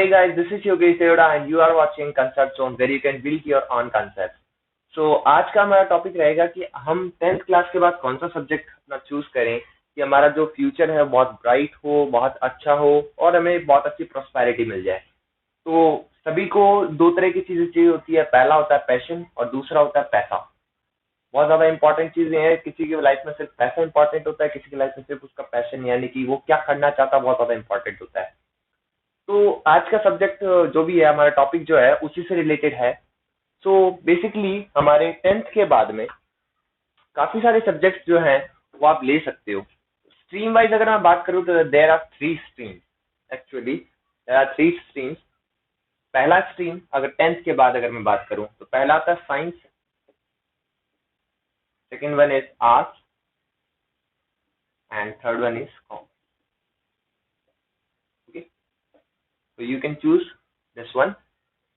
Hey guys, this is Yogesh Deoda and you are watching Concept Zone where you can build your own concepts. So आज का हमारा topic रहेगा कि हम 10th class के बाद कौन सा सब्जेक्ट अपना चूज करें कि हमारा जो फ्यूचर है बहुत ब्राइट हो, बहुत अच्छा हो और हमें बहुत अच्छी प्रॉस्पेरिटी मिल जाए। तो सभी को दो तरह की चीजें चाहिए होती है, पहला होता है पैशन और दूसरा होता है पैसा। बहुत ज्यादा इंपॉर्टेंट चीजें हैं, किसी की लाइफ में सिर्फ पैसा इंपॉर्टेंट होता है, किसी की लाइफ में सिर्फ उसका पैशन यानी कि वो क्या करना चाहता है बहुत ज्यादा इंपॉर्टेंट होता है। तो आज का सब्जेक्ट जो भी है, हमारा टॉपिक जो है उसी से रिलेटेड है। सो बेसिकली हमारे 10th के बाद में काफी सारे सब्जेक्ट्स जो हैं वो आप ले सकते हो। स्ट्रीम वाइज अगर मैं बात करूँ तो there are 3 streams. Actually there are 3 streams. पहला स्ट्रीम अगर 10th के बाद अगर मैं बात करूँ तो पहला आता है science, second one is arts and third one is commerce. Okay, तो you can choose this one,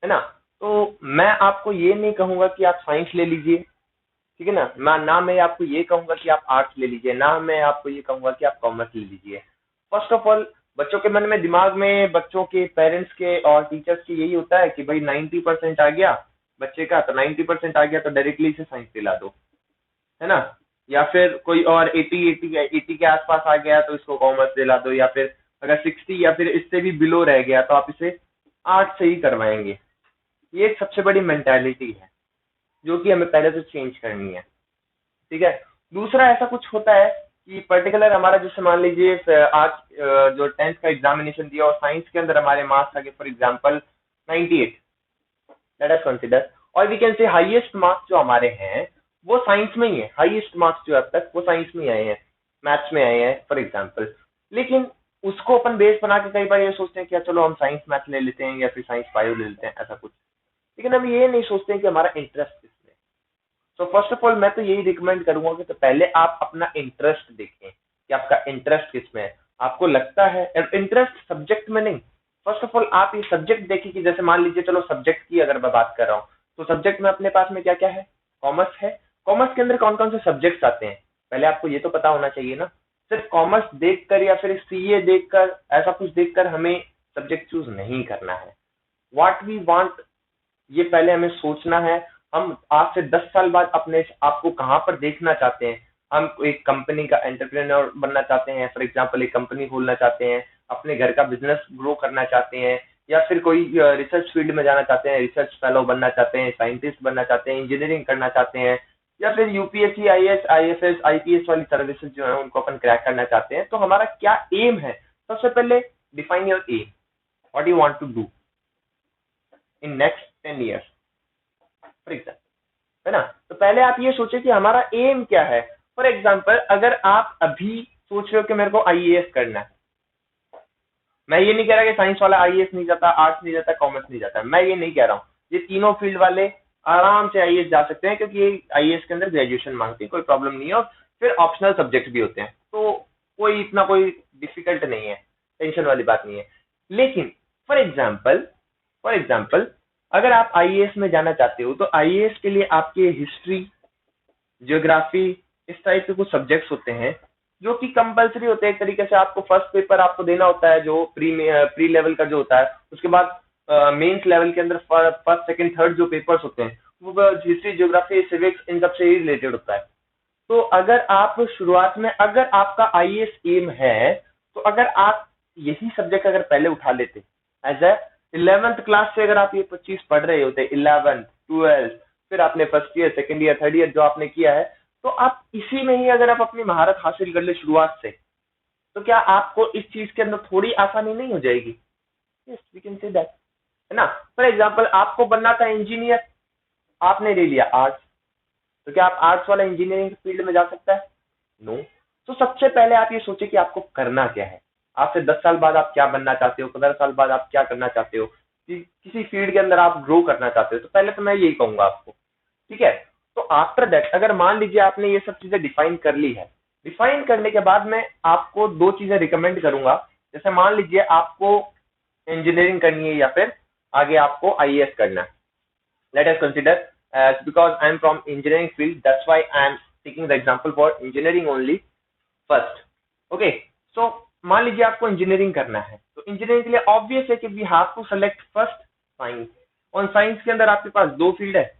है ना। तो मैं आपको ये नहीं कहूंगा कि आप साइंस ले लीजिए, ठीक है ना मैं आपको ये कहूंगा कि आप आर्ट्स ले लीजिए, ना मैं आपको ये कहूंगा कि आप कॉमर्स ले लीजिए। फर्स्ट ऑफ ऑल बच्चों के मन में, दिमाग में, बच्चों के पेरेंट्स के और टीचर्स के यही होता है कि भाई 90% आ गया बच्चे का, तो 90% आ गया तो डायरेक्टली से साइंस दिला दो, है ना। या फिर कोई और 80 के आसपास आ गया तो इसको कॉमर्स दिला दो, या फिर अगर 60 या फिर इससे भी बिलो रह गया तो आप इसे आर्ट से ही करवाएंगे। ये एक सबसे बड़ी मेंटालिटी है जो कि हमें पहले से चेंज करनी है, ठीक है। दूसरा ऐसा कुछ होता है कि पर्टिकुलर हमारा, जैसे मान लीजिए आज जो 10th का एग्जामिनेशन दिया और साइंस के अंदर हमारे मार्क्स आ गए for example 98, let us consider, और we can say highest marks जो हमारे हैं वो साइंस में ही है। हाईएस्ट मार्क्स जो अब तक वो साइंस में आए हैं, मैथ्स में आए हैं फॉर एग्जांपल। लेकिन उसको अपन बेस बना के कई बार ये सोचते हैं कि चलो हम साइंस मैथ ले लेते हैं या फिर साइंस बायो ले लेते हैं, ऐसा कुछ। लेकिन हम ये नहीं सोचते हैं कि हमारा इंटरेस्ट किसमें। सो फर्स्ट ऑफ ऑल मैं तो यही रिकमेंड करूंगा कि तो पहले आप अपना इंटरेस्ट देखें कि आपका इंटरेस्ट किसमें है, आपको लगता है। इंटरेस्ट सब्जेक्ट में नहीं, फर्स्ट ऑफ ऑल आप ये सब्जेक्ट देखिए कि जैसे मान लीजिए, चलो सब्जेक्ट की अगर मैं बात कर रहा हूँ तो सब्जेक्ट में अपने पास में क्या क्या है, कॉमर्स है। कॉमर्स के अंदर कौन कौन से सब्जेक्ट्स आते हैं पहले आपको ये तो पता होना चाहिए ना। सिर्फ कॉमर्स देखकर या फिर सीए देखकर, ऐसा कुछ देखकर हमें सब्जेक्ट चूज नहीं करना है। व्हाट वी वांट, ये पहले हमें सोचना है। हम आज से 10 साल बाद अपने आप को कहाँ पर देखना चाहते हैं। हम एक कंपनी का एंटरप्रेन्योर बनना चाहते हैं, फॉर एग्जांपल एक कंपनी खोलना चाहते हैं, अपने घर का बिजनेस ग्रो करना चाहते हैं, या फिर कोई रिसर्च फील्ड में जाना चाहते हैं, रिसर्च फेलो बनना चाहते हैं, साइंटिस्ट बनना चाहते हैं, इंजीनियरिंग करना चाहते हैं, या फिर यूपीएससी, आईएएस, आईएफएस, आईपीएस वाली सर्विसेज जो है उनको अपन क्रैक करना चाहते हैं। तो हमारा क्या एम है, सबसे पहले define your aim, what you want to do in next 10 years for example, है ना। तो पहले आप ये सोचे कि हमारा एम क्या है। फॉर एग्जाम्पल अगर आप अभी सोच रहे हो कि मेरे को आईएएस करना है, मैं ये नहीं कह रहा कि साइंस वाला आईएएस नहीं जाता, आर्ट्स नहीं जाता, कॉमर्स नहीं जाता, मैं ये नहीं कह रहा हूँ। ये तीनों फील्ड वाले आराम से आईएएस जा सकते हैं, क्योंकि ये आईएएस के अंदर ग्रेजुएशन मांगती है, कोई प्रॉब्लम नहीं है। और फिर ऑप्शनल सब्जेक्ट भी होते हैं, तो कोई इतना कोई डिफिकल्ट नहीं है, टेंशन वाली बात नहीं है। लेकिन फॉर एग्जाम्पल अगर आप आईएएस में जाना चाहते हो तो आईएएस के लिए आपके हिस्ट्री, ज्योग्राफी, इस टाइप के कुछ सब्जेक्ट्स होते हैं जो कि कंपलसरी होते हैं। एक तरीके से आपको फर्स्ट पेपर आपको देना होता है जो प्री लेवल का जो होता है। उसके बाद मेंस लेवल के अंदर फर्स्ट, सेकंड, थर्ड जो पेपर्स होते हैं वो हिस्ट्री, ज्योग्राफी, सिविक्स, इन सबसे ही रिलेटेड होता है। तो अगर आप शुरुआत में, अगर आपका आईएएस एम है, तो अगर आप यही सब्जेक्ट अगर पहले उठा लेते एज ए 11th क्लास से, अगर आप ये 25 पढ़ रहे होते, 11th 12th, फिर आपने first year, second year, third year जो आपने किया है, तो आप इसी में ही अगर आप अपनी महारत हासिल कर ले शुरुआत से, तो क्या आपको इस चीज के अंदर थोड़ी आसानी नहीं हो जाएगी? Yes, we can say that, है ना। फॉर एग्जाम्पल आपको बनना था इंजीनियर, आपने ले लिया आर्ट्स, तो क्या आप आर्ट्स वाला इंजीनियरिंग फील्ड में जा सकता है? नो। तो सबसे पहले आप ये सोचे कि आपको करना क्या है। आज से 10 साल बाद आप क्या बनना चाहते हो, 15 साल बाद आप क्या करना चाहते हो, किसी फील्ड के अंदर आप ग्रो करना चाहते हो, तो पहले तो मैं यही कहूंगा आपको, ठीक है। तो आफ्टर दैट अगर मान लीजिए आपने ये सब चीजें डिफाइन कर ली है, डिफाइन करने के बाद मैं आपको दो चीजें रिकमेंड करूंगा। जैसे मान लीजिए आपको इंजीनियरिंग करनी है या फिर आगे आपको आईएएस करना है। Late us consider, because I am from engineering field, that's why I am taking the example for engineering only first. Okay, so मान लीजिए आपको इंजीनियरिंग करना है, तो तो इंजीनियरिंग के लिए ऑब्वियस है कि we have to select first science. और साइंस के अंदर आपके पास दो फील्ड है,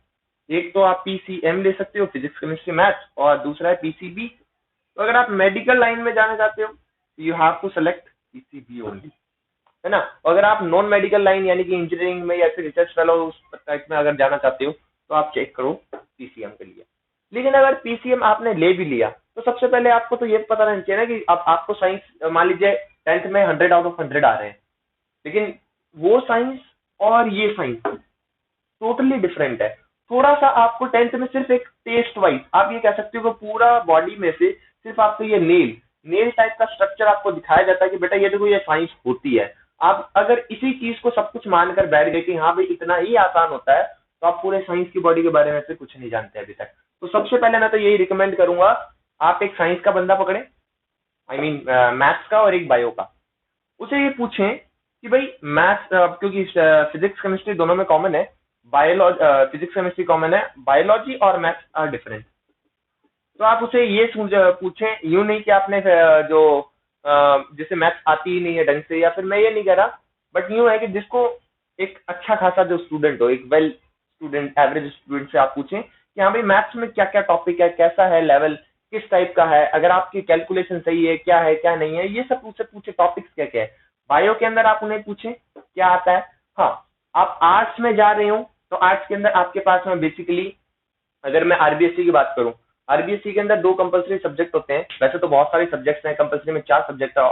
एक तो आप पीसीएम ले सकते हो, फिजिक्स केमिस्ट्री मैथ्स, और दूसरा है पीसीबी। तो अगर आप मेडिकल लाइन में जाना चाहते हो you have to select PCB only, है ना। अगर आप नॉन मेडिकल लाइन यानी कि इंजीनियरिंग में या फिर रिसर्च फेलो उस टाइप में अगर जाना चाहते हो तो आप चेक करो पीसीएम के लिए। लेकिन अगर पीसीएम आपने ले भी लिया तो सबसे पहले आपको तो ये पता रहना चाहिए ना कि अब आपको साइंस मान लीजिए 10th में 100 आउट ऑफ 100 आ रहे हैं, लेकिन वो साइंस और ये साइंस टोटली डिफरेंट है। थोड़ा सा आपको 10th में सिर्फ एक टेस्ट वाइज आप ये कह सकते हो कि पूरा बॉडी में से सिर्फ आपको ये नेल टाइप का स्ट्रक्चर आपको दिखाया जाता है कि बेटा ये देखो ये साइंस होती है। आप अगर इसी चीज को सब कुछ मानकर बैठ गए कि हाँ भाई इतना ही आसान होता है, तो आप पूरे साइंस की बॉडी के बारे में से कुछ नहीं जानते अभी तक। तो सबसे पहले मैं तो यही रिकमेंड करूंगा, आप एक साइंस का बंदा पकड़े, आई मीन मैथ्स का और एक बायो का। उसे ये पूछें कि भाई मैथ्स, क्योंकि फिजिक्स केमिस्ट्री दोनों में कॉमन है, बायोलॉजी फिजिक्स केमिस्ट्री कॉमन है, बायोलॉजी और मैथ्स आर डिफरेंट। तो आप उसे ये पूछें, यूं नहीं कि आपने जो जिसे मैथ्स आती ही नहीं है ढंग से, या फिर मैं ये नहीं कह रहा, बट यूं है कि जिसको एक अच्छा खासा जो स्टूडेंट हो, एक वेल स्टूडेंट एवरेज स्टूडेंट से आप पूछें कि हाँ भाई मैथ्स में क्या क्या टॉपिक है, कैसा है लेवल, किस टाइप का है, अगर आपकी कैलकुलेशन सही है, क्या है क्या नहीं है, ये सब उससे पूछे टॉपिक्स क्या क्या है। बायो के अंदर आप उन्हें पूछें क्या आता है। हाँ, आप आर्ट्स में जा रहे हो तो आर्ट्स के अंदर आपके पास में बेसिकली, अगर मैं आरबीएससी की बात करूं, आरबीएससी के अंदर 2 कंपलसरी सब्जेक्ट होते हैं। वैसे तो बहुत सारे सब्जेक्ट्स हैं, कंपलसरी में 4 सब्जेक्ट है।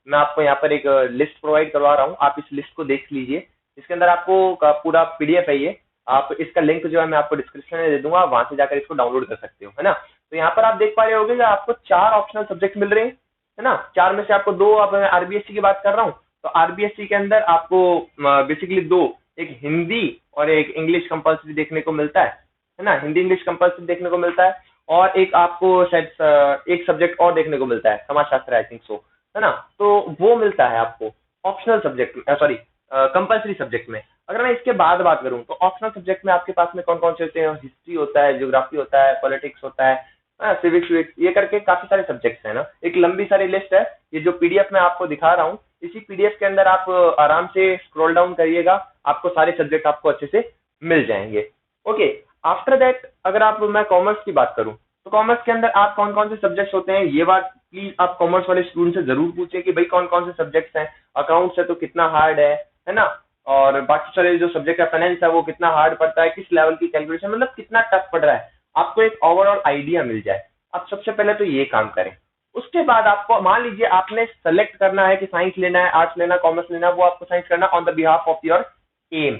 मैं आपको यहाँ पर एक लिस्ट प्रोवाइड करवा रहा हूँ, आप इस लिस्ट को देख लीजिए। इसके अंदर आपको पूरा पीडीएफ है ये, आप इसका लिंक जो है मैं आपको डिस्क्रिप्शन में दे दूंगा, वहां से जाकर इसको डाउनलोड कर सकते हो, है ना। तो यहाँ पर आप देख पा रहे होगे कि आपको 4 ऑप्शनल सब्जेक्ट मिल रहे हैं, है ना। 4 में से आपको 2, अब मैं आरबीएससी की बात कर रहा हूँ तो आरबीएससी के अंदर आपको बेसिकली 2, एक हिंदी और एक इंग्लिश कंपलसरी देखने को मिलता है ना। हिंदी इंग्लिश कंपलसरी देखने को मिलता है, और एक आपको शायद एक सब्जेक्ट और देखने को मिलता है, समाजशास्त्र आई थिंक सो, है ना। तो वो मिलता है आपको optional subject, sorry compulsory subject में। अगर मैं इसके बाद बात करूं तो ऑप्शनल सब्जेक्ट में आपके पास में कौन कौन से होते हैं, हिस्ट्री होता है, ज्योग्राफी होता है, पॉलिटिक्स होता है, सिविक्स, ये करके काफी सारे सब्जेक्ट्स हैं ना। एक लंबी सारी लिस्ट है, ये जो पीडीएफ में आपको दिखा रहा हूँ, इसी पीडीएफ के अंदर आप आराम से स्क्रॉल डाउन करिएगा, आपको सारे सब्जेक्ट आपको अच्छे से मिल जाएंगे। ओके, आफ्टर दैट अगर आप, मैं कॉमर्स की बात करूं तो कॉमर्स के अंदर आप कौन कौन से सब्जेक्ट्स होते हैं, ये बात प्लीज आप कॉमर्स वाले स्टूडेंट से जरूर पूछे कि भाई कौन कौन से सब्जेक्ट्स हैं। अकाउंट्स है तो कितना हार्ड है ना, और बाकी सारे जो सब्जेक्ट है, फाइनेंस है वो कितना हार्ड पड़ता है, किस लेवल की कैलकुलेशन, मतलब कितना टफ पड़ रहा है, आपको एक ओवरऑल आइडिया मिल जाए। आप सबसे पहले तो ये काम करें। उसके बाद आपको मान लीजिए आपने सेलेक्ट करना है कि साइंस लेना है, आर्ट्स लेना, कॉमर्स लेना, वो आपको साइंस करना on the behalf of your aim,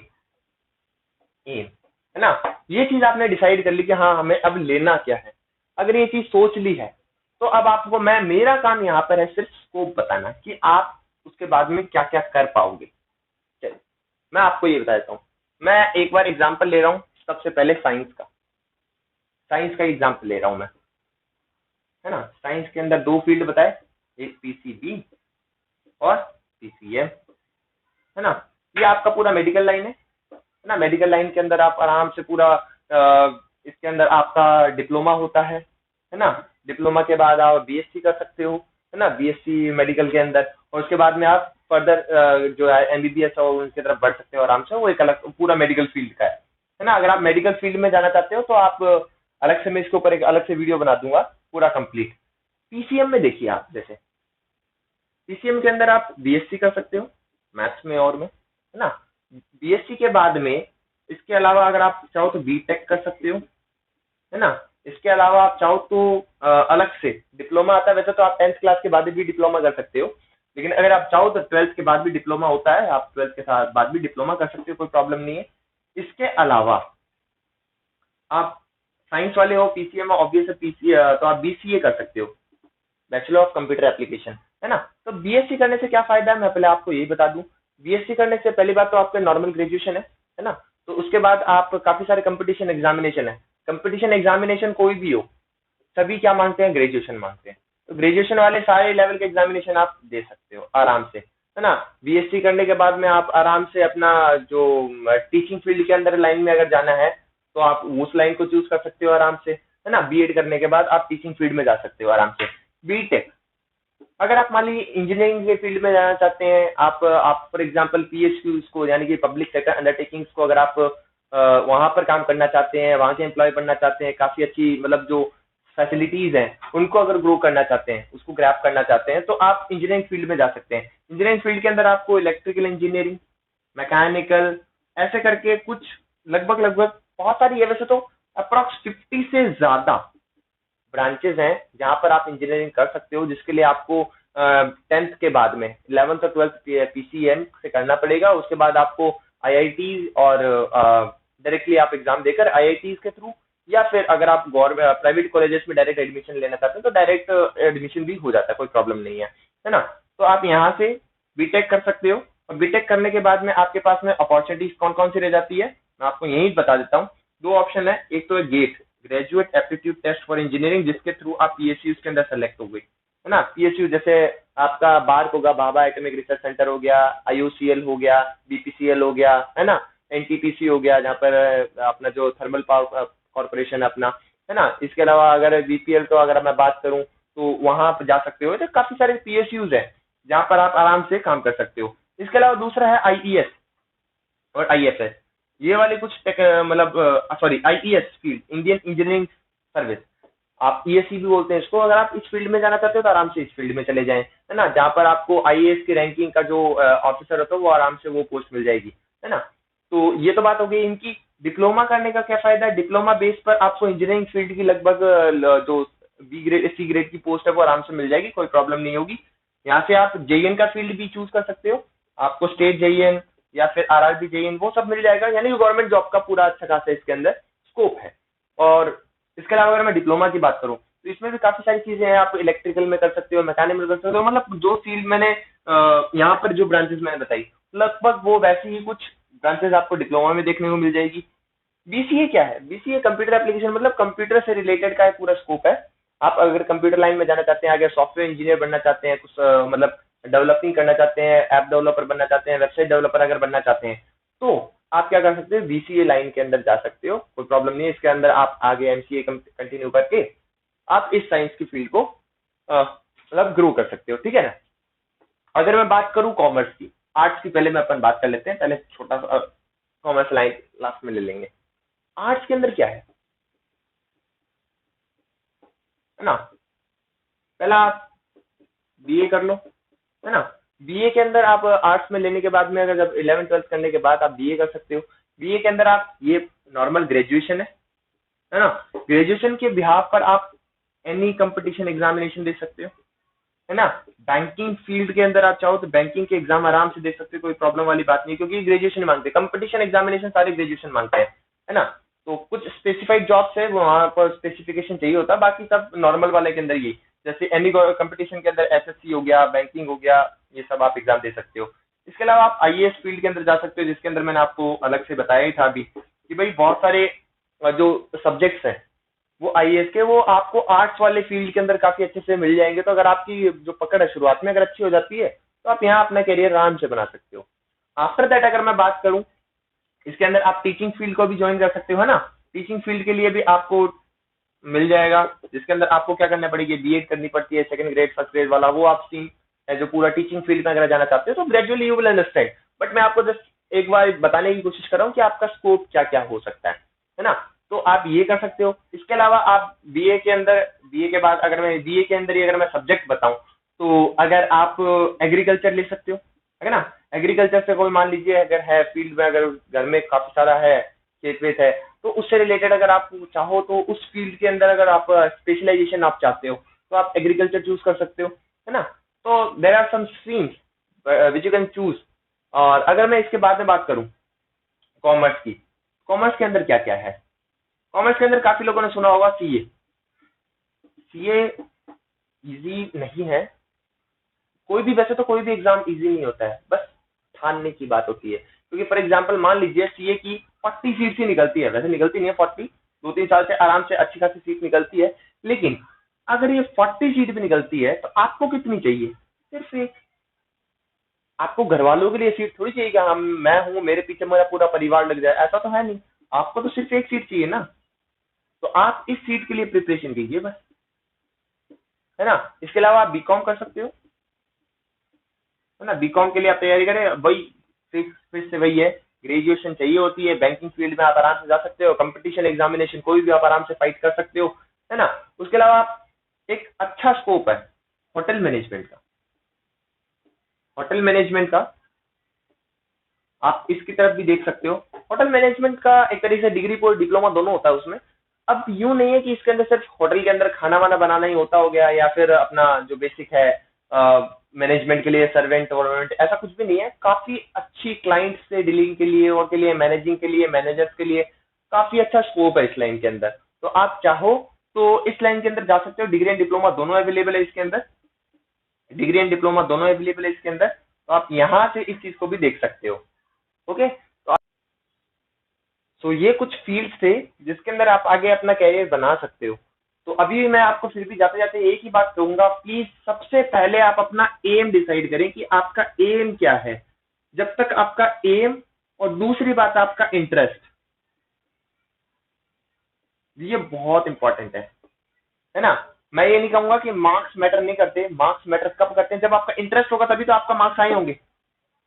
है ना। ये चीज आपने डिसाइड कर ली कि हाँ हमें अब लेना क्या है, अगर ये चीज सोच ली है तो अब आपको, मेरा काम यहाँ पर है सिर्फ स्कोप बताना कि आप उसके बाद में क्या क्या कर पाओगे। चलिए मैं आपको ये बता देता हूँ, मैं एक बार एग्जांपल ले रहा हूँ, सबसे पहले साइंस का एग्जांपल ले रहा हूँ मैं, है ना। साइंस के अंदर 2 फील्ड बताए, एक पीसीबी और पीसीएम, है ना। ये आपका पूरा मेडिकल लाइन है ना। मेडिकल लाइन के अंदर आप आराम से पूरा इसके अंदर आपका डिप्लोमा होता है ना। डिप्लोमा के बाद आप बीएससी कर सकते हो, है ना, बीएससी मेडिकल के अंदर, और उसके बाद में आप फर्दर जो है एमबीबीएस है उनकी तरफ बढ़ सकते हो आराम से। वो एक अलग पूरा मेडिकल फील्ड का है ना। अगर आप मेडिकल फील्ड में जाना चाहते हो तो आप अलग से, मैं इसके ऊपर एक अलग से वीडियो बना दूंगा पूरा कंप्लीट। पीसीएम में देखिए आप, जैसे पीसीएम के अंदर आप बीएससी कर सकते हो मैथ्स में और में, है ना। बीएससी के बाद में इसके अलावा अगर आप चाहो तो बीटेक कर सकते हो, है ना। इसके अलावा आप चाहो तो अलग से डिप्लोमा आता है। वैसे तो आप 10th क्लास के बाद भी डिप्लोमा कर सकते हो, लेकिन अगर आप चाहो तो 12th के बाद भी डिप्लोमा होता है, आप 12th के साथ बाद भी डिप्लोमा कर सकते हो, कोई प्रॉब्लम नहीं है। इसके अलावा आप साइंस वाले हो, पीसीएम ऑब्वियस है, तो आप बीसीए कर सकते हो, बैचलर ऑफ कंप्यूटर एप्लीकेशन, है ना। तो बीएससी करने से क्या फायदा है, मैं पहले आपको यही बता दूं। बीएससी करने से पहली बात तो आपका नॉर्मल ग्रेजुएशन है ना। तो उसके बाद आप काफी सारे कंपटीशन एग्जामिनेशन है, कंपटीशन एग्जामिनेशन कोई भी हो, सभी क्या मांगते हैं, ग्रेजुएशन मांगते हैं। तो ग्रेजुएशन वाले सारे लेवल के एग्जामिनेशन आप दे सकते हो आराम से, है ना। बीएससी करने के बाद में आप आराम से अपना जो टीचिंग फील्ड के अंदर लाइन में अगर जाना है तो आप उस लाइन को चूज कर सकते हो आराम से, है ना। बीएड करने के बाद आप टीचिंग फील्ड में जा सकते हो आराम से। बीटेक अगर आप मान लीजिए इंजीनियरिंग के फील्ड में जाना चाहते हैं, आप फॉर एग्जांपल पीएसक्यूज को यानी कि पब्लिक सेक्टर अंडरटेकिंग्स को अगर आप वहां पर काम करना चाहते हैं, वहां के एम्प्लॉय बनना चाहते हैं, काफी अच्छी मतलब जो फैसिलिटीज हैं उनको अगर ग्रो करना चाहते हैं, उसको ग्रैब करना चाहते हैं, तो आप इंजीनियरिंग फील्ड में जा सकते हैं। इंजीनियरिंग फील्ड के अंदर आपको इलेक्ट्रिकल इंजीनियरिंग, मैकेनिकल, ऐसे करके कुछ लगभग लगभग बहुत सारी है वैसे तो, अप्रॉक्स 50 से ज्यादा ब्रांचेस हैं जहां पर आप इंजीनियरिंग कर सकते हो, जिसके लिए आपको 10th के बाद में 11th और 12th पीसीएम से करना पड़ेगा। उसके बाद आपको आईआईटी और डायरेक्टली आप एग्जाम देकर आईआईटी के थ्रू, या फिर अगर आप गवर्नमेंट प्राइवेट कॉलेजेस में डायरेक्ट एडमिशन लेना चाहते हैं तो डायरेक्ट एडमिशन भी हो जाता है, कोई प्रॉब्लम नहीं है ना। तो आप यहाँ से बीटेक कर सकते हो, और बीटेक करने के बाद में आपके पास में अपॉर्चुनिटीज कौन कौन सी रह जाती है, मैं आपको यही बता देता हूँ। दो ऑप्शन है, एक तो है GATE, graduate aptitude test for engineering, जिसके थ्रू आप पीएसयू के अंदर सेलेक्ट हो गए, है ना। पीएसयू जैसे आपका बार्क होगा, भाभा एटॉमिक रिसर्च सेंटर हो गया, आईओसीएल हो गया, बीपीसीएल हो गया, है ना, एनटीपीसी हो गया, जहाँ पर अपना जो थर्मल पावर कॉर्पोरेशन अपना, है ना। इसके अलावा अगर बीपीएल तो अगर मैं बात करूं तो वहां पर जा सकते हो। तो काफी सारे पीएसयूज है जहां पर आप आराम से काम कर सकते हो। इसके अलावा दूसरा है आईईएस और आईएफएस, ये वाले कुछ मतलब sorry IES field, Indian engineering service, आप ईएससी भी बोलते हैं इसको। अगर आप इस फील्ड में जाना चाहते हो तो आराम से इस फील्ड में चले जाएं, है ना, जहां पर आपको आईएएस की रैंकिंग का जो ऑफिसर होता है वो आराम से वो पोस्ट मिल जाएगी, है ना। तो ये तो बात हो गई इनकी। डिप्लोमा करने का क्या फायदा है, डिप्लोमा बेस पर आपको इंजीनियरिंग फील्ड की लगभग जो बी ग्रेड सी ग्रेड की पोस्ट है वो आराम से मिल जाएगी, कोई प्रॉब्लम नहीं होगी। यहाँ से आप जेईएन का फील्ड भी चूज कर सकते हो, आपको स्टेट जेईएन या फिर आरआरबी जेईएन वो सब मिल जाएगा, यानी कि गवर्नमेंट जॉब का पूरा अच्छा खासा इसके अंदर स्कोप है। और इसके अलावा अगर मैं डिप्लोमा की बात करूं तो इसमें भी काफी सारी चीजें हैं, आप इलेक्ट्रिकल में कर सकते हो, मैकेनिकल में कर सकते हो, मतलब जो फील्ड मैंने यहाँ पर जो ब्रांचेस मैंने बताई लगभग वो वैसी ही कुछ ब्रांचेस आपको डिप्लोमा में देखने को मिल जाएगी। बीसीए क्या है, बीसीए कंप्यूटर एप्लीकेशन, मतलब कंप्यूटर से रिलेटेड का एक पूरा स्कोप है। आप अगर कंप्यूटर लाइन में जाना चाहते हैं, अगर सॉफ्टवेयर इंजीनियर बनना चाहते हैं, कुछ मतलब डेवलपिंग करना चाहते हैं, ऐप डेवलपर बनना चाहते हैं, वेबसाइट डेवलपर अगर बनना चाहते हैं, तो आप क्या कर सकते हो, बीसीए लाइन के अंदर जा सकते हो, कोई प्रॉब्लम नहीं है। इसके अंदर आप आगे एमसीए कंटिन्यू करके आप इस साइंस की फील्ड को मतलब ग्रो कर सकते हो, ठीक है ना। अगर मैं बात करूं कॉमर्स की, आर्ट्स की पहले मैं अपन बात कर लेते हैं, पहले छोटा सा कॉमर्स लाइन लास्ट में ले लेंगे। आर्ट्स के अंदर क्या है ना, पहला आप बीए कर लो, है ना। बीए के अंदर आप आर्ट्स में लेने के बाद में अगर जब 11th 12th करने के बाद आप बीए कर सकते हो। बीए के अंदर आप ये नॉर्मल ग्रेजुएशन है ना, ग्रेजुएशन के बिहाफ पर आप एनी कंपटीशन एग्जामिनेशन दे सकते हो, है ना। बैंकिंग फील्ड के अंदर आप चाहो तो बैंकिंग के एग्जाम आराम से दे सकते हो, कोई प्रॉब्लम वाली बात नहीं, क्योंकि ग्रेजुएशन मांगते हैं, कंपटीशन एग्जामिनेशन सारे ग्रेजुएशन मांगते हैं, है ना। तो कुछ स्पेसिफाइड जॉब्स है वहां पर स्पेसिफिकेशन चाहिए होता है, बाकी सब नॉर्मल वाले के अंदर ये, जैसे एनी कंपटीशन के अंदर एसएससी हो गया, बैंकिंग हो गया, ये सब आप एग्जाम दे सकते हो। इसके अलावा आप आईएएस फील्ड के अंदर जा सकते हो, जिसके अंदर मैंने आपको अलग से बताया ही था अभी कि भाई बहुत सारे जो सब्जेक्ट्स हैं वो आईएएस के, वो आपको आर्ट्स वाले फील्ड के अंदर काफी अच्छे से मिल जाएंगे। तो अगर आपकी जो पकड़ है शुरुआत में अगर अच्छी हो जाती है तो आप यहाँ अपना करियर आराम से बना सकते हो। आफ्टर दैट अगर मैं बात करूं, इसके अंदर आप टीचिंग फील्ड को भी ज्वाइन कर सकते हो, है ना। टीचिंग फील्ड के लिए भी आपको मिल जाएगा, जिसके अंदर आपको क्या करना पड़ेगी, बीएड करनी पड़ती है, सेकंड ग्रेड फर्स्ट ग्रेड वाला, वो आप सीन है जो पूरा टीचिंग फील्ड में अगर जाना चाहते हो तो gradually you will understand. But मैं आपको जस्ट एक बार बताने की कोशिश कर रहा हूँ कि आपका स्कोप क्या क्या हो सकता है ना। तो आप ये कर सकते हो। इसके अलावा आप बीए के अंदर, बीए के बाद अगर मैं बीए के अंदर ही अगर मैं सब्जेक्ट बताऊं तो अगर आप एग्रीकल्चर ले सकते हो, है ना। एग्रीकल्चर से कोई मान लीजिए अगर है फील्ड में, अगर घर में काफी सारा है, खेत वेत है, तो उससे रिलेटेड अगर आप चाहो तो उस फील्ड के अंदर अगर आप स्पेशलाइजेशन आप चाहते हो तो आप एग्रीकल्चर चूज कर सकते हो, है ना। तो there are some streams which you can choose. और अगर मैं इसके बाद में बात करूं कॉमर्स की, कॉमर्स के अंदर क्या क्या है, कॉमर्स के अंदर काफी लोगों ने सुना होगा सीए। सीए इजी नहीं है, कोई भी, वैसे तो कोई भी एग्जाम इजी नहीं होता है, बस ठानने की बात होती है। क्योंकि फॉर एग्जांपल मान लीजिए सीए की 40 सीट ही निकलती है, वैसे निकलती नहीं है 40, 2-3 साल से आराम से अच्छी खासी सीट निकलती है, लेकिन अगर ये 40 सीट भी निकलती है तो आपको कितनी चाहिए, सिर्फ एक। आपको घर वालों के लिए सीट थोड़ी चाहिए कि हम, मैं हूं, मेरे पीछे मेरा पूरा परिवार लग जाए, ऐसा तो है नहीं। आपको तो सिर्फ एक सीट चाहिए ना, तो आप इस सीट के लिए प्रिपरेशन कीजिए बस। है ना। इसके अलावा आप बीकॉम कर सकते हो, है ना। बीकॉम के लिए आप तैयारी करें, वही फिर से वही है, ग्रेजुएशन चाहिए होती है, बैंकिंग फील्ड में आप आराम से जा सकते हो, कंपटीशन एग्जामिनेशन कोई भी आप आराम से फाइट कर सकते हो, है ना। उसके अलावा आप एक अच्छा स्कोप है होटल मैनेजमेंट का, होटल मैनेजमेंट का आप इसकी तरफ भी देख सकते हो। होटल मैनेजमेंट का एक तरीके से डिग्री और डिप्लोमा दोनों होता है उसमें। अब यूं नहीं है कि इसके अंदर सिर्फ होटल के अंदर खाना वाना बनाना ही होता हो गया, या फिर अपना जो बेसिक है मैनेजमेंट के लिए सर्वेंट वर्वेंट, ऐसा कुछ भी नहीं है। काफी अच्छी क्लाइंट से डीलिंग के लिए और के लिए मैनेजिंग के लिए मैनेजर्स के लिए काफी अच्छा स्कोप है इस लाइन के अंदर। तो आप चाहो तो इस लाइन के अंदर जा सकते हो। डिग्री एंड डिप्लोमा दोनों अवेलेबल है इसके अंदर, डिग्री एंड डिप्लोमा दोनों अवेलेबल है इसके अंदर। तो आप यहाँ से इस चीज को भी देख सकते हो। ओके, तो ये कुछ फील्ड्स थे जिसके अंदर आप आगे अपना कैरियर बना सकते हो। तो अभी मैं आपको फिर भी जाते जाते एक ही बात कहूंगा, प्लीज सबसे पहले आप अपना एम डिसाइड करें कि आपका एम क्या है। जब तक आपका एम, और दूसरी बात आपका इंटरेस्ट, ये बहुत इंपॉर्टेंट है ना। मैं ये नहीं कहूंगा कि मार्क्स मैटर नहीं करते, मार्क्स मैटर कब करते हैं, जब आपका इंटरेस्ट होगा तभी तो आपका मार्क्स आए होंगे,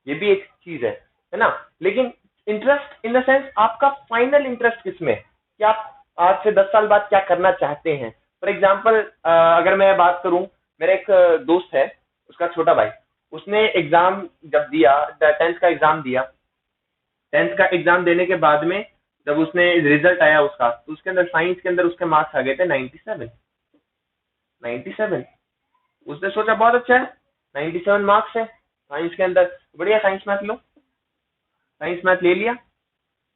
ये भी एक चीज है ना। लेकिन इंटरेस्ट इन द सेंस आपका फाइनल इंटरेस्ट किसमें, कि आप आज से 10 साल बाद क्या करना चाहते हैं। फॉर एग्जाम्पल अगर मैं बात करूं, मेरा एक दोस्त है, उसका छोटा भाई, उसने एग्जाम जब दिया, 10th का एग्जाम दिया, 10th का एग्जाम देने के बाद में जब उसने रिजल्ट आया उसका, तो उसके अंदर साइंस के अंदर उसके मार्क्स आ गए थे 97, 97। उसने सोचा बहुत अच्छा है, 97 मार्क्स है साइंस के अंदर, बढ़िया, साइंस मैथ लो। साइंस मैथ ले लिया,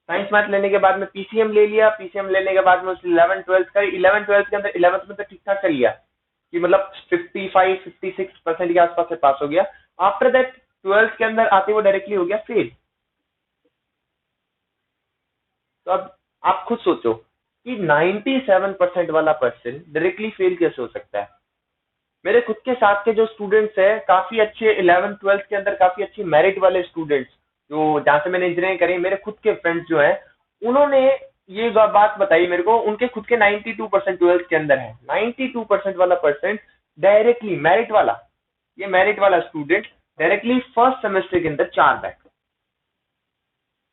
साइंस मैथ लेने के बाद में पीसीएम ले लिया, पीसीएम लेने के बाद में उसने 11th 12th कर, 11th 12th के अंदर 11th में तो ठीक ठाक कर लिया, कि मतलब 55-56% के आसपास से पास हो गया। आफ्टर दैट 12th के अंदर आते हुए डायरेक्टली हो गया फेल। तो अब आप खुद सोचो कि 97% वाला पर्सन डायरेक्टली फेल कैसे हो सकता है। मेरे खुद के साथ के जो स्टूडेंट्स हैं, काफी अच्छे 11th 12th के अंदर काफी अच्छी मेरिट वाले स्टूडेंट्स, जो जहां से मैंने इंजीनियरिंग करी, मेरे खुद के फ्रेंड्स जो हैं, उन्होंने ये बात बताई मेरे को, उनके खुद के 92% 12th के अंदर है। 92% वाला पर्सेंट डायरेक्टली मेरिट वाला, ये मेरिट वाला स्टूडेंट डायरेक्टली फर्स्ट सेमेस्टर के अंदर 4 back,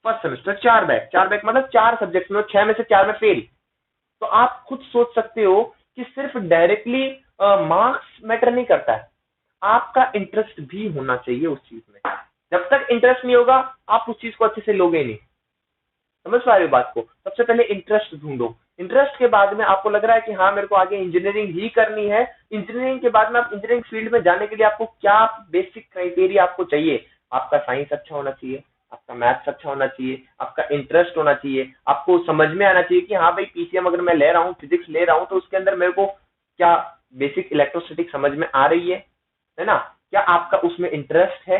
first semester 4 back, 4 back मतलब 4 सब्जेक्ट में, 6 में से 4 में फेल। तो आप खुद सोच सकते हो कि सिर्फ डायरेक्टली मार्क्स मैटर नहीं करता है, आपका इंटरेस्ट भी होना चाहिए उस चीज में। जब तक इंटरेस्ट नहीं होगा आप उस चीज को अच्छे से लोगे नहीं। समझ पा रहे हो बात को। सबसे पहले इंटरेस्ट ढूंढो, इंटरेस्ट के बाद में आपको लग रहा है कि हाँ मेरे को आगे इंजीनियरिंग ही करनी है, इंजीनियरिंग के बाद में आप इंजीनियरिंग फील्ड में जाने के लिए आपको क्या बेसिक क्राइटेरिया आपको चाहिए। आपका साइंस अच्छा होना चाहिए, आपका मैथ्स अच्छा होना चाहिए, आपका इंटरेस्ट होना चाहिए, आपको समझ में आना चाहिए कि हाँ भाई पीसीएम अगर मैं ले रहा हूँ, फिजिक्स ले रहा हूँ, तो उसके अंदर मेरे को क्या बेसिक इलेक्ट्रोस्टैटिक समझ में आ रही है ना। क्या आपका उसमें इंटरेस्ट है,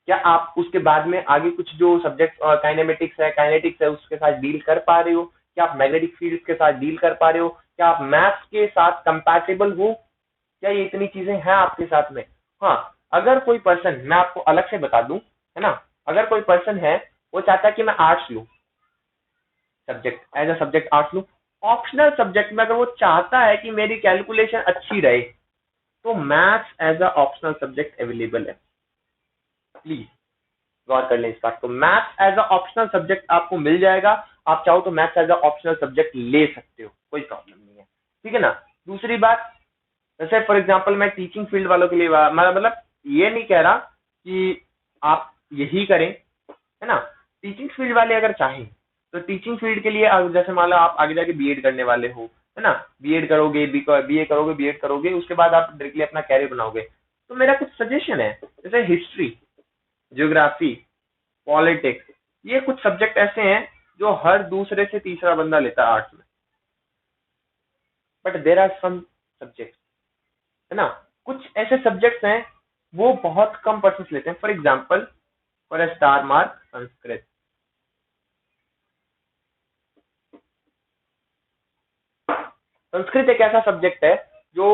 क्या आप उसके बाद में आगे कुछ जो सब्जेक्ट काइनेमेटिक्स है, काइनेटिक्स है, उसके साथ डील कर पा रहे हो, क्या आप मैग्नेटिक फील्ड के साथ डील कर पा रहे हो, क्या आप मैथ्स के साथ कंपैटिबल हो, क्या ये इतनी चीजें हैं आपके साथ में। हाँ, अगर कोई पर्सन, मैं आपको अलग से बता दूं, है ना, अगर कोई पर्सन है वो चाहता है कि मैं आर्ट्स लूं, subject as a subject arts लूं, ऑप्शनल सब्जेक्ट में अगर वो चाहता है कि मेरी कैलकुलेशन अच्छी रहे, तो maths as a optional subject available है। प्लीज गौर कर लें इस बात को, maths as a optional subject आपको मिल जाएगा। आप चाहो तो maths as a optional subject ले सकते हो, कोई प्रॉब्लम नहीं है, ठीक है ना। दूसरी बात, जैसे फॉर एग्जांपल मैं टीचिंग फील्ड वालों के लिए मतलब ये नहीं कह रहा कि आप यही करें, है ना। टीचिंग फील्ड वाले अगर चाहें तो टीचिंग फील्ड के लिए जैसे मान लो आप आगे जाके बीएड करने वाले हो, है ना, बीएड करोगे, बीए करोगे, बीएड करोगे, उसके बाद आप डायरेक्टली अपना कैरियर बनाओगे, तो मेरा कुछ सजेशन है। जैसे हिस्ट्री, ज्योग्राफी, पॉलिटिक्स, ये कुछ सब्जेक्ट ऐसे हैं जो हर दूसरे से तीसरा बंदा लेता है आर्ट्स में, but there are some subject, है ना, कुछ ऐसे सब्जेक्ट्स हैं वो बहुत कम पर्सन लेते हैं। For example, for a star mark, Sanskrit. Sanskrit एक ऐसा सब्जेक्ट है जो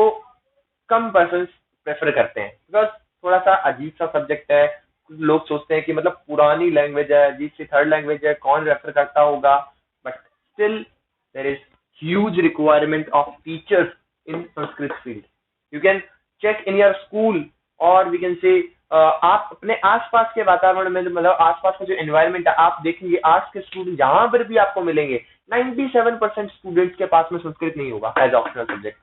कम पर्सन प्रेफर करते हैं, बिकॉज थोड़ा सा अजीब सा सब्जेक्ट है। लोग सोचते हैं कि मतलब पुरानी लैंग्वेज है, अजीब सी थर्ड लैंग्वेज है, कौन रेफर करता होगा, but still there is huge requirement of teachers in Sanskrit field. You can check in your school, और वी कैन से आप अपने आसपास के वातावरण में, मतलब आसपास का जो एनवायरनमेंट है, आप देखेंगे आर्ट्स के स्टूडेंट जहां पर भी आपको मिलेंगे 97% स्टूडेंट्स के पास में संस्कृत नहीं होगा as optional subject.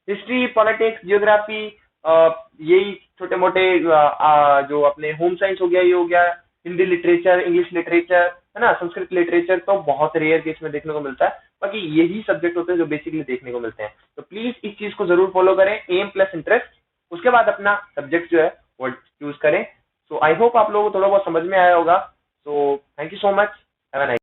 History, politics, geography, यही छोटे मोटे जो अपने होम साइंस हो गया, ये हो गया, हिंदी लिटरेचर, इंग्लिश लिटरेचर, है ना, संस्कृत लिटरेचर तो बहुत रेयर केस में देखने को मिलता है। बाकी यही सब्जेक्ट होते हैं जो बेसिकली देखने को मिलते हैं। तो प्लीज इस चीज को जरूर फॉलो करें, एम प्लस इंटरेस्ट, उसके बाद अपना सब्जेक्ट जो है वो चूज करें। सो आई होप आप लोगों को थोड़ा बहुत समझ में आया होगा। So thank you so much, have a nice